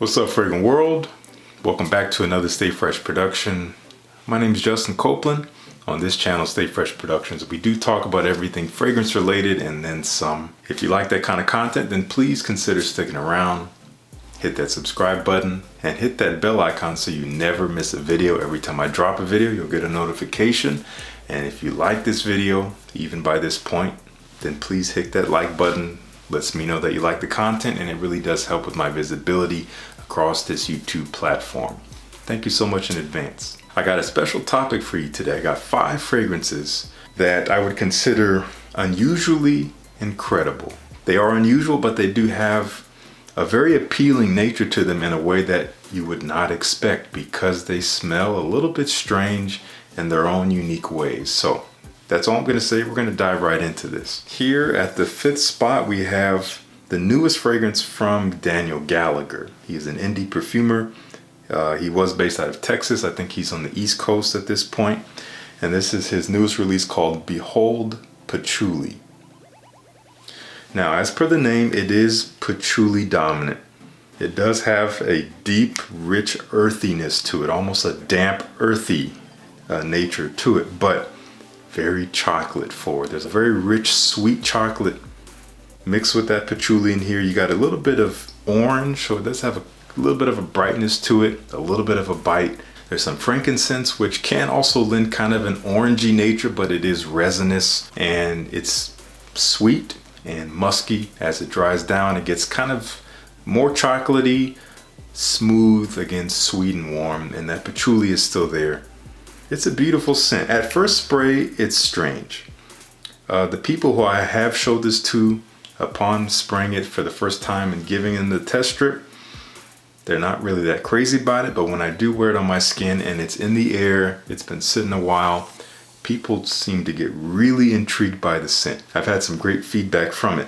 What's up, Fragrant World? Welcome back to another Stay Fresh production. My name is Justin Copeland. On this channel, Stay Fresh Productions, we do talk about everything fragrance related and then some. If you like that kind of content, then please consider sticking around. Hit that subscribe button and hit that bell icon so you never miss a video. Every time I drop a video, you'll get a notification. And if you like this video, even by this point, then please hit that like button. Lets me know that you like the content, and it really does help with my visibility across this YouTube platform. Thank you so much in advance. I got a special topic for you today. I got 5 fragrances that I would consider unusually incredible. They are unusual, but they do have a very appealing nature to them in a way that you would not expect because they smell a little bit strange in their own unique ways. So that's all I'm going to say. We're going to dive right into this. Here at the 5th spot, we have the newest fragrance from Gallagher. He's an indie perfumer. He was based out of Texas. I think he's on the East Coast at this point. And this is his newest release called Behold Patchouli. Now, as per the name, it is patchouli dominant. It does have a deep, rich earthiness to it, almost a damp, earthy nature to it, but very chocolate forward. There's a very rich, sweet chocolate mixed with that patchouli in here. You got a little bit of orange, so it does have a little bit of a brightness to it, a little bit of a bite. There's some frankincense, which can also lend kind of an orangey nature, but it is resinous and it's sweet and musky. As it dries down, it gets kind of more chocolatey, smooth, again, sweet and warm, and that patchouli is still there. It's a beautiful scent. At first spray, it's strange. The people who I have showed this to, upon spraying it for the first time and giving them the test strip, they're not really that crazy about it, but when I do wear it on my skin and it's in the air, it's been sitting a while, people seem to get really intrigued by the scent. I've had some great feedback from it,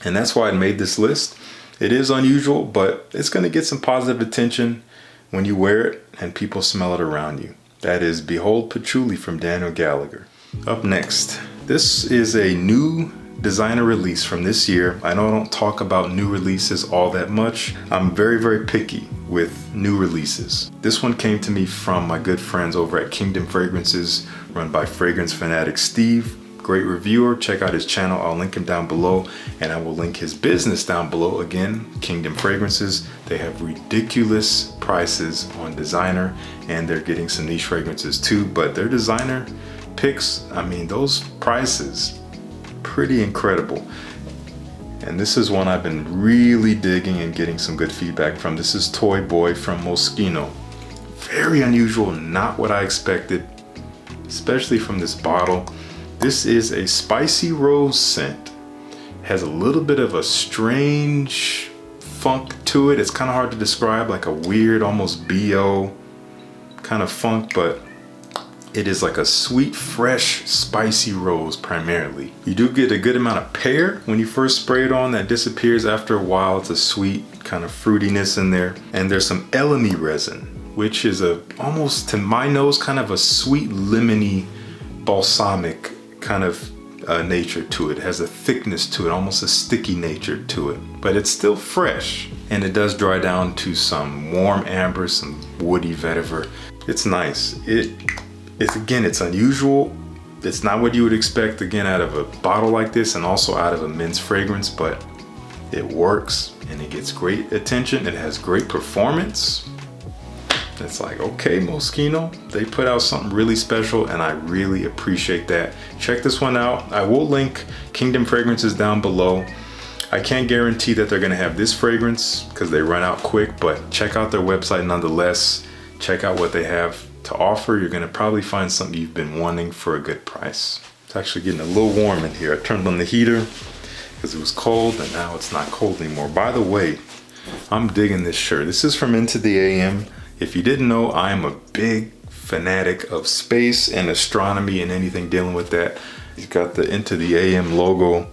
and that's why I made this list. It is unusual, but it's going to get some positive attention when you wear it and people smell it around you. That is Behold Patchouli from Gallagher. Up next, this is a new designer release from this year. I know I don't talk about new releases all that much. I'm very, very picky with new releases. This one came to me from my good friends over at Kingdom Fragrances, run by fragrance fanatic Steve. Great reviewer. Check out his channel. I'll link him down below, and I will link his business down below. Again, Kingdom Fragrances. They have ridiculous prices on designer, and they're getting some niche fragrances too, but their designer picks, I mean, those prices, pretty incredible. And this is one I've been really digging and getting some good feedback from. This is Toy Boy from Moschino. Very unusual, not what I expected, especially from this bottle. This is a spicy rose scent. Has a little bit of a strange funk to it. It's kind of hard to describe, like a weird, almost BO kind of funk, but it is like a sweet, fresh, spicy rose primarily. You do get a good amount of pear when you first spray it on. That disappears after a while. It's a sweet kind of fruitiness in there. And there's some elemi resin, which is almost, to my nose, kind of a sweet, lemony, balsamic kind of nature to it. It has a thickness to it, almost a sticky nature to it, but it's still fresh, and it does dry down to some warm amber, some woody vetiver. It's nice. It's unusual. It's not what you would expect, again, out of a bottle like this, and also out of a men's fragrance, but it works and it gets great attention. It has great performance. It's like, okay, Moschino, they put out something really special, and I really appreciate that. Check this one out. I will link Kingdom Fragrances down below. I can't guarantee that they're gonna have this fragrance because they run out quick, but check out their website nonetheless. Check out what they have to offer. You're gonna probably find something you've been wanting for a good price. It's actually getting a little warm in here. I turned on the heater because it was cold, and now it's not cold anymore. By the way, I'm digging this shirt. This is from Into the AM. If you didn't know, I am a big fanatic of space and astronomy and anything dealing with that. He's got the Into the AM logo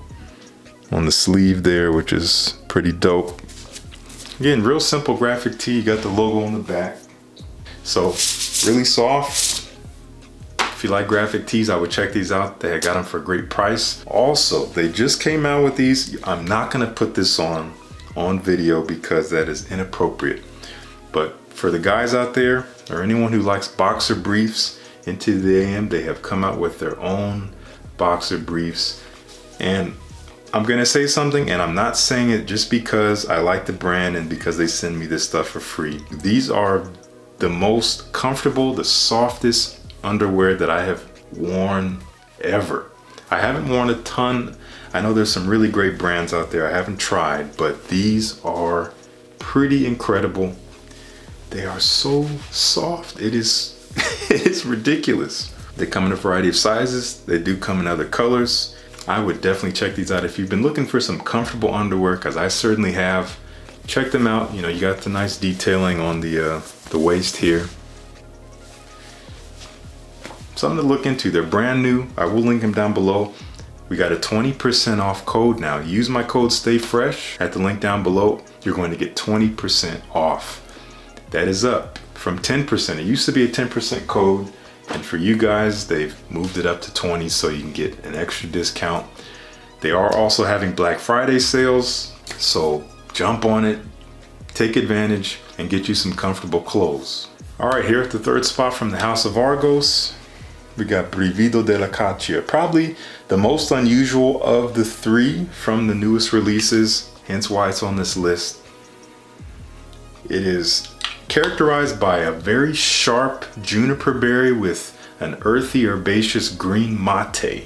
on the sleeve there, which is pretty dope. Again, real simple graphic tee. You got the logo on the back. So really soft. If you like graphic tees, I would check these out. They got them for a great price. Also, they just came out with these. I'm not gonna put this on on video because that is inappropriate. But for the guys out there, or anyone who likes boxer briefs, into the AM, they have come out with their own boxer briefs. And I'm gonna say something, and I'm not saying it just because I like the brand and because they send me this stuff for free. These are the most comfortable, the softest underwear that I have worn ever. I haven't worn a ton. I know there's some really great brands out there I haven't tried, but these are pretty incredible. They are so soft. It is it's ridiculous. They come in a variety of sizes. They do come in other colors. I would definitely check these out if you've been looking for some comfortable underwear, because I certainly have. Check them out. You know, you got the nice detailing on the waist here. Something to look into. They're brand new. I will link them down below. We got a 20% off code now. Use my code STAYFRESH at the link down below. You're going to get 20% off. That is up from 10%. It used to be a 10% code, and for you guys, they've moved it up to 20, so you can get an extra discount. They are also having Black Friday sales, so jump on it, take advantage, and get you some comfortable clothes. All right, here at the third spot from the House of Argos, we got Brivido Della Caccia, probably the most unusual of the three from the newest releases, hence why it's on this list. It is characterized by a very sharp juniper berry with an earthy herbaceous green mate.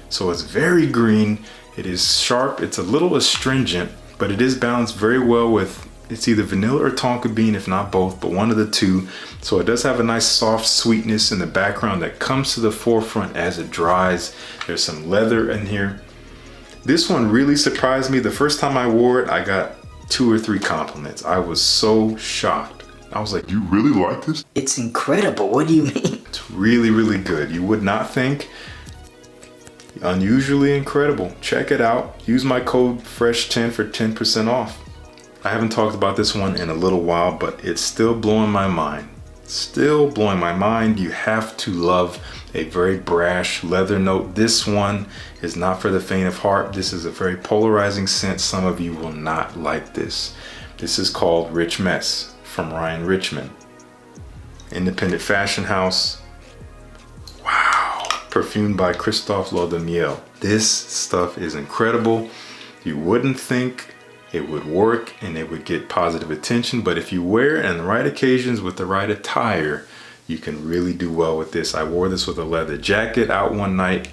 So it's very green, it is sharp, it's a little astringent, but it is balanced very well with, it's either vanilla or tonka bean, if not both, but one of the two. So it does have a nice soft sweetness in the background that comes to the forefront as it dries. There's some leather in here. This one really surprised me. The first time I wore it, I got 2 or 3 compliments. I was so shocked. I was like, you really like this? It's incredible. What do you mean? It's really, really good. You would not think. Unusually incredible. Check it out. Use my code FRESH10 for 10% off. I haven't talked about this one in a little while, but it's still blowing my mind. Still blowing my mind. You have to love a very brash leather note. This one is not for the faint of heart. This is a very polarizing scent. Some of you will not like this. This is called Rich Mess from Richmond. Independent fashion house. Wow. Perfumed by Christophe Laudemiel. This stuff is incredible. You wouldn't think it would work and it would get positive attention, but if you wear it on the right occasions with the right attire, you can really do well with this. I wore this with a leather jacket out one night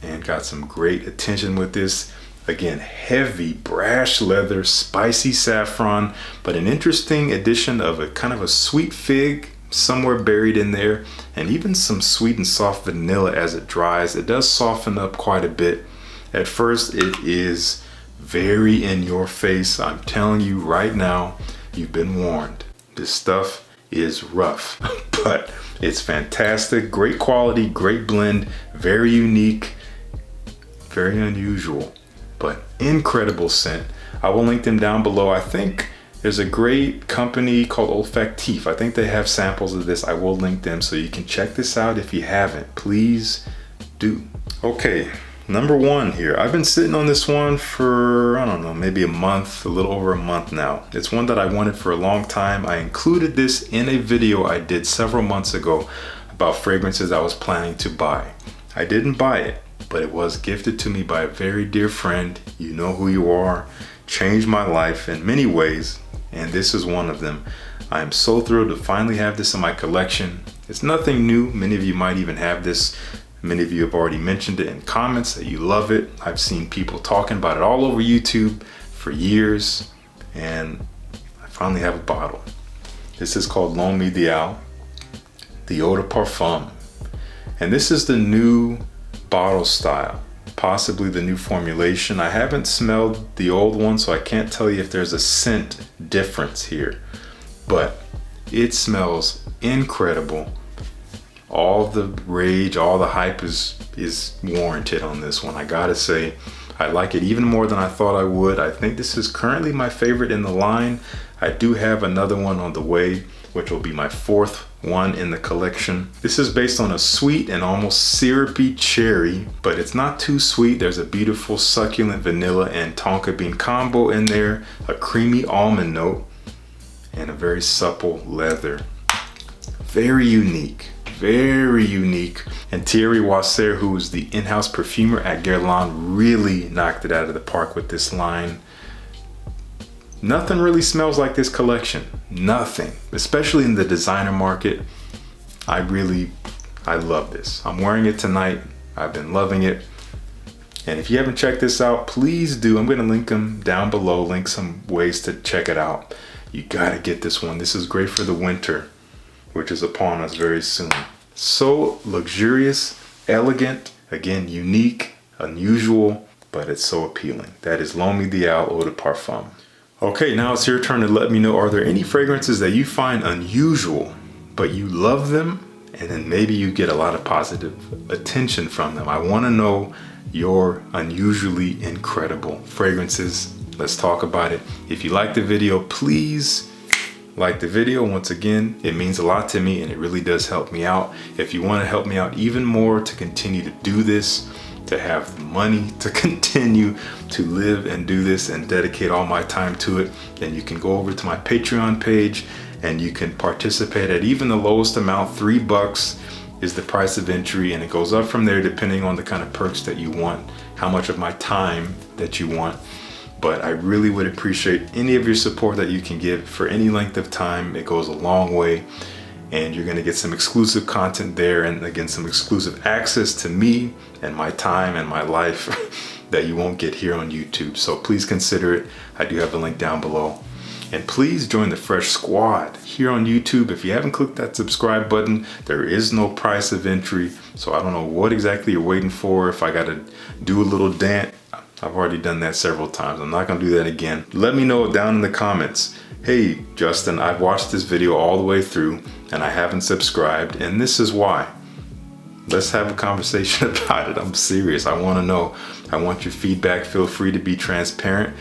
and got some great attention with this. Again, heavy brash leather, spicy saffron, but an interesting addition of a kind of a sweet fig somewhere buried in there, and even some sweet and soft vanilla as it dries. It does soften up quite a bit. At first, it is very in your face. I'm telling you right now, you've been warned. This stuff is rough, but it's fantastic. Great quality, great blend, very unique, very unusual, but incredible scent. I will link them down below. I think there's a great company called Olfactif. I think they have samples of this. I will link them so you can check this out if you haven't. Please do. Okay. Number 1 here. I've been sitting on this one for, I don't know, maybe a month, a little over a month now. It's one that I wanted for a long time. I included this in a video I did several months ago about fragrances I was planning to buy. I didn't buy it, but it was gifted to me by a very dear friend. You know who you are. Changed my life in many ways, and this is one of them. I am so thrilled to finally have this in my collection. It's nothing new. Many of you might even have this. Many of you have already mentioned it in comments that you love it. I've seen people talking about it all over YouTube for years, and I finally have a bottle. This is called L'Homme Idéal, the Eau de Parfum. And this is the new bottle style, possibly the new formulation. I haven't smelled the old one, so I can't tell you if there's a scent difference here, but it smells incredible. All the rage, all the hype is warranted on this one. I gotta say, I like it even more than I thought I would. I think this is currently my favorite in the line. I do have another one on the way, which will be my fourth one in the collection. This is based on a sweet and almost syrupy cherry, but it's not too sweet. There's a beautiful succulent vanilla and tonka bean combo in there, a creamy almond note, and a very supple leather. Very unique, very unique. And Thierry Wasser, who is the in-house perfumer at Guerlain, really knocked it out of the park with this line. Nothing really smells like this collection. Nothing. Especially in the designer market. I love this. I'm wearing it tonight. I've been loving it. And if you haven't checked this out, please do. I'm going to link them down below, link some ways to check it out. You got to get this one. This is great for the winter, which is upon us very soon. So luxurious, elegant, again, unique, unusual, but it's so appealing. That is L'Homme Ideal Eau de Parfum. Okay, now it's your turn to let me know, are there any fragrances that you find unusual, but you love them, and then maybe you get a lot of positive attention from them? I want to know your unusually incredible fragrances. Let's talk about it. If you like the video, please like the video. Once again, it means a lot to me and it really does help me out. If you want to help me out even more to continue to do this, to have the money to continue to live and do this and dedicate all my time to it, then you can go over to my Patreon page and you can participate at even the lowest amount. $3 is the price of entry, and it goes up from there depending on the kind of perks that you want, how much of my time that you want. But I really would appreciate any of your support that you can give for any length of time. It goes a long way, and you're gonna get some exclusive content there, and again, some exclusive access to me and my time and my life that you won't get here on YouTube. So please consider it. I do have the link down below. And please join the Fresh Squad here on YouTube. If you haven't clicked that subscribe button, there is no price of entry. So I don't know what exactly you're waiting for. If I gotta do a little dance, I've already done that several times. I'm not gonna do that again. Let me know down in the comments. Hey, Justin, I've watched this video all the way through and I haven't subscribed, and this is why. Let's have a conversation about it. I'm serious. I wanna know. I want your feedback. Feel free to be transparent,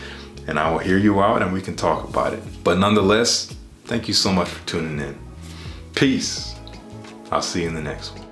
and I will hear you out and we can talk about it. But nonetheless, thank you so much for tuning in. Peace. I'll see you in the next one.